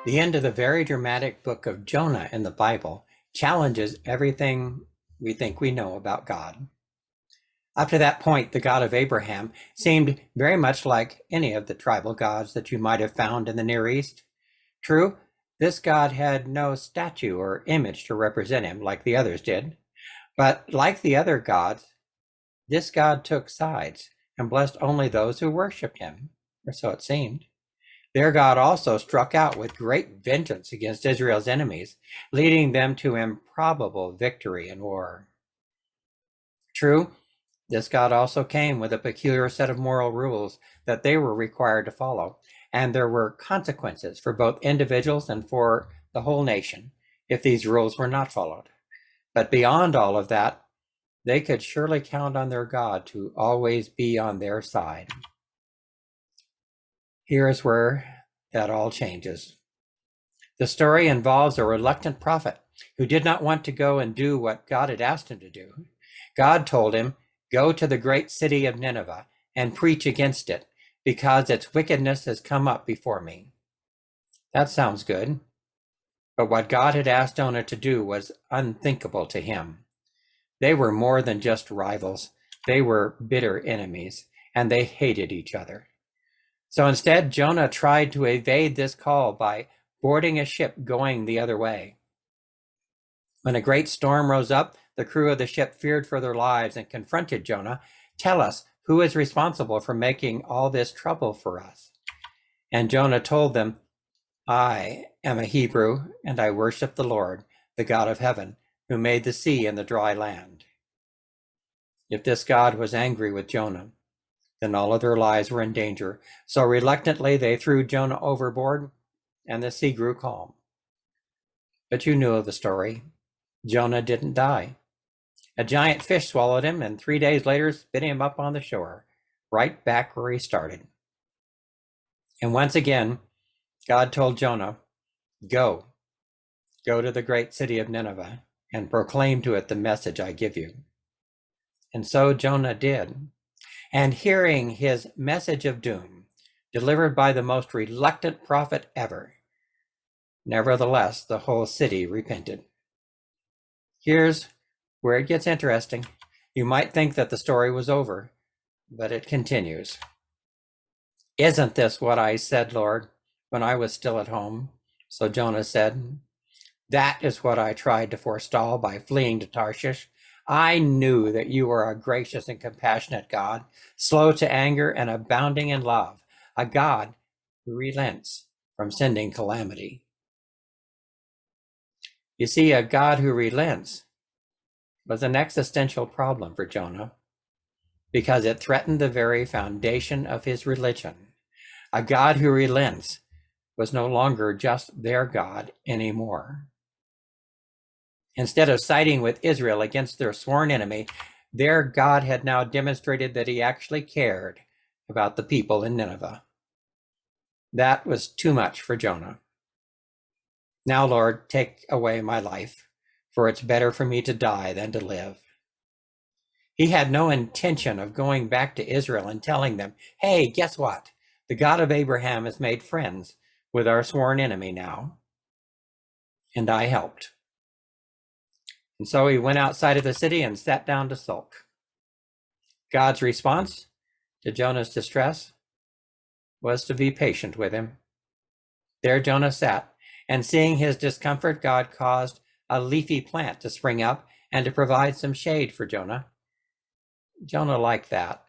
The end of the very dramatic book of Jonah in the Bible challenges everything we think we know about God. Up to that point, the God of Abraham seemed very much like any of the tribal gods that you might have found in the Near East. True, this God had no statue or image to represent him like the others did. But like the other gods, this God took sides and blessed only those who worshiped him, or so it seemed. Their God also struck out with great vengeance against Israel's enemies, leading them to improbable victory in war. True, this God also came with a peculiar set of moral rules that they were required to follow, and there were consequences for both individuals and for the whole nation if these rules were not followed. But beyond all of that, they could surely count on their God to always be on their side. Here is where that all changes. The story involves a reluctant prophet who did not want to go and do what God had asked him to do. God told him, "Go to the great city of Nineveh and preach against it, because its wickedness has come up before me." That sounds good. But what God had asked Jonah to do was unthinkable to him. They were more than just rivals. They were bitter enemies, and they hated each other. So instead, Jonah tried to evade this call by boarding a ship going the other way. When a great storm rose up, the crew of the ship feared for their lives and confronted Jonah. "Tell us, who is responsible for making all this trouble for us?" And Jonah told them, "I am a Hebrew, and I worship the Lord, the God of heaven, who made the sea and the dry land." If this God was angry with Jonah, then all of their lives were in danger. So reluctantly, they threw Jonah overboard, and the sea grew calm. But you knew the story. Jonah didn't die. A giant fish swallowed him, and 3 days later spit him up on the shore, right back where he started. And once again, God told Jonah, Go to the great city of Nineveh, and proclaim to it the message I give you." And so Jonah did. And hearing his message of doom, delivered by the most reluctant prophet ever, nevertheless, the whole city repented. Here's where it gets interesting. You might think that the story was over, but it continues. "Isn't this what I said, Lord, when I was still at home?" So Jonah said, "That is what I tried to forestall by fleeing to Tarshish. I knew that you are a gracious and compassionate God, slow to anger and abounding in love, a God who relents from sending calamity." You see, a God who relents was an existential problem for Jonah because it threatened the very foundation of his religion. A God who relents was no longer just their God anymore. Instead of siding with Israel against their sworn enemy, their God had now demonstrated that he actually cared about the people in Nineveh. That was too much for Jonah. "Now, Lord, take away my life, for it's better for me to die than to live." He had no intention of going back to Israel and telling them, "Hey, guess what? The God of Abraham has made friends with our sworn enemy now, and I helped." And so he went outside of the city and sat down to sulk. God's response to Jonah's distress was to be patient with him. There Jonah sat, and seeing his discomfort, God caused a leafy plant to spring up and to provide some shade for Jonah. Jonah liked that.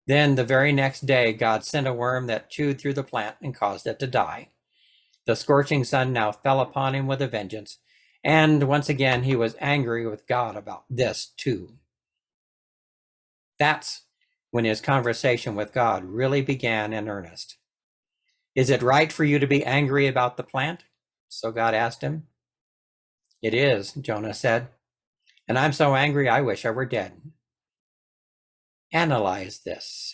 Then the very next day, God sent a worm that chewed through the plant and caused it to die. The scorching sun now fell upon him with a vengeance, and once again he was angry with God about this too. That's when his conversation with God really began in earnest. "Is it right for you to be angry about the plant?" So God asked him. "It is," Jonah said, "and I'm so angry I wish I were dead." Analyze this.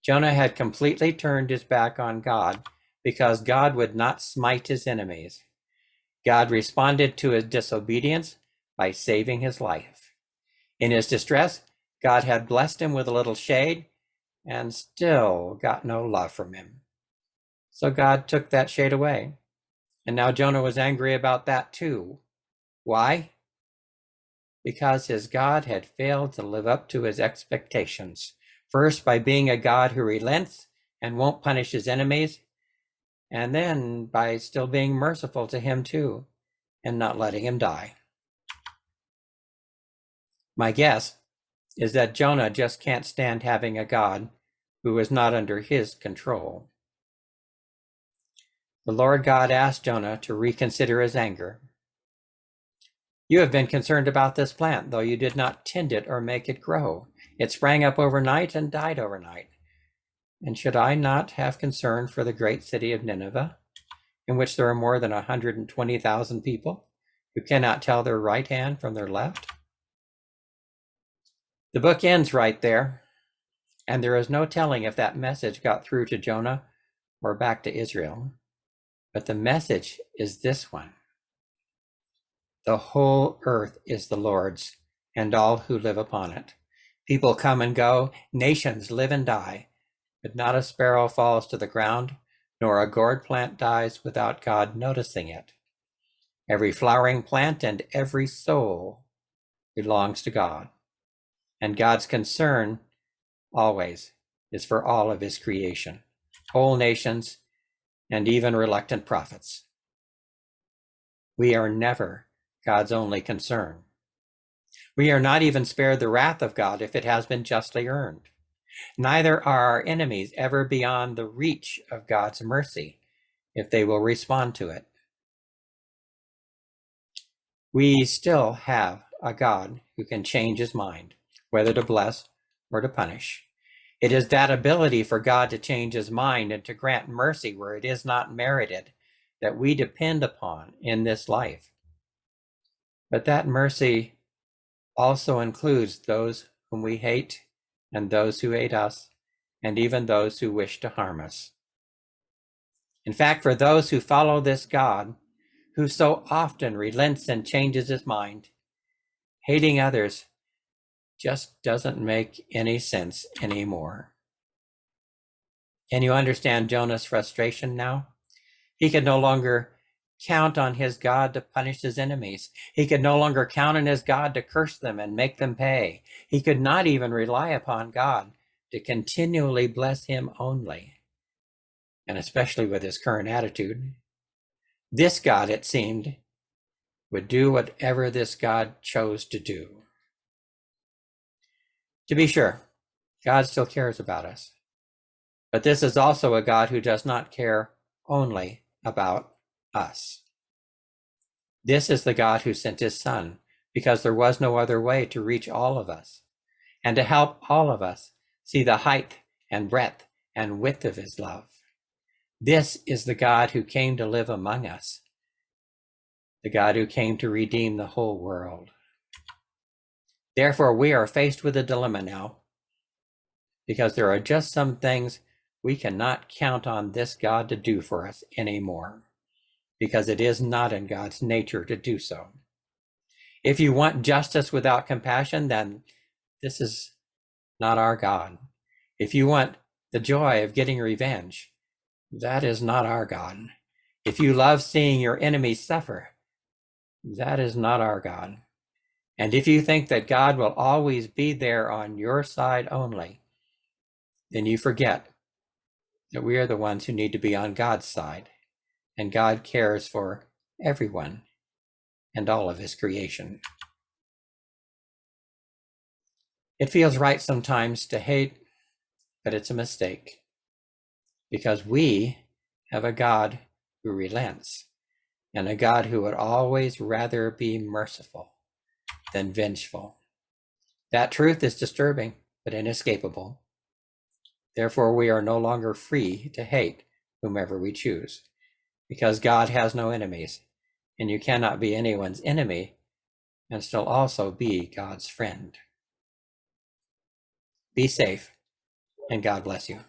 Jonah had completely turned his back on God because God would not smite his enemies. God responded to his disobedience by saving his life. In his distress, God had blessed him with a little shade and still got no love from him. So God took that shade away. And now Jonah was angry about that too. Why? Because his God had failed to live up to his expectations. First, by being a God who relents and won't punish his enemies, and then by still being merciful to him too, and not letting him die. My guess is that Jonah just can't stand having a God who is not under his control. The Lord God asked Jonah to reconsider his anger. You have been concerned about this plant, though you did not tend it or make it grow. It sprang up overnight and died overnight. And should I not have concern for the great city of Nineveh, in which there are more than 120,000 people who cannot tell their right hand from their left? The book ends right there, and there is no telling if that message got through to Jonah or back to Israel. But the message is this one. The whole earth is the Lord's, and all who live upon it. People come and go, nations live and die, but not a sparrow falls to the ground, nor a gourd plant dies without God noticing it. Every flowering plant and every soul belongs to God, and God's concern always is for all of his creation, whole nations, and even reluctant prophets. We are never God's only concern. We are not even spared the wrath of God if it has been justly earned. Neither are our enemies ever beyond the reach of God's mercy if they will respond to it. We still have a God who can change his mind, whether to bless or to punish. It is that ability for God to change his mind and to grant mercy where it is not merited that we depend upon in this life. But that mercy also includes those whom we hate and those who hate us, and even those who wish to harm us. In fact, for those who follow this God, who so often relents and changes his mind, hating others just doesn't make any sense anymore. Can you understand Jonah's frustration now? He could no longer count on his God to punish his enemies. He could no longer count on his God to curse them and make them pay. He could not even rely upon God to continually bless him only, and especially with his current attitude. This God, it seemed, would do whatever this God chose to do. To be sure, God still cares about us. But this is also a God who does not care only about us. This is the God who sent his Son because there was no other way to reach all of us and to help all of us see the height and breadth and width of his love. This is the God who came to live among us, the God who came to redeem the whole world. Therefore, we are faced with a dilemma now, because there are just some things we cannot count on this God to do for us anymore, because it is not in God's nature to do so. If you want justice without compassion, then this is not our God. If you want the joy of getting revenge, that is not our God. If you love seeing your enemies suffer, that is not our God. And if you think that God will always be there on your side only, then you forget that we are the ones who need to be on God's side, and God cares for everyone and all of his creation. It feels right sometimes to hate, but it's a mistake, because we have a God who relents, and a God who would always rather be merciful than vengeful. That truth is disturbing, but inescapable. Therefore, we are no longer free to hate whomever we choose, because God has no enemies, and you cannot be anyone's enemy and still also be God's friend. Be safe, and God bless you.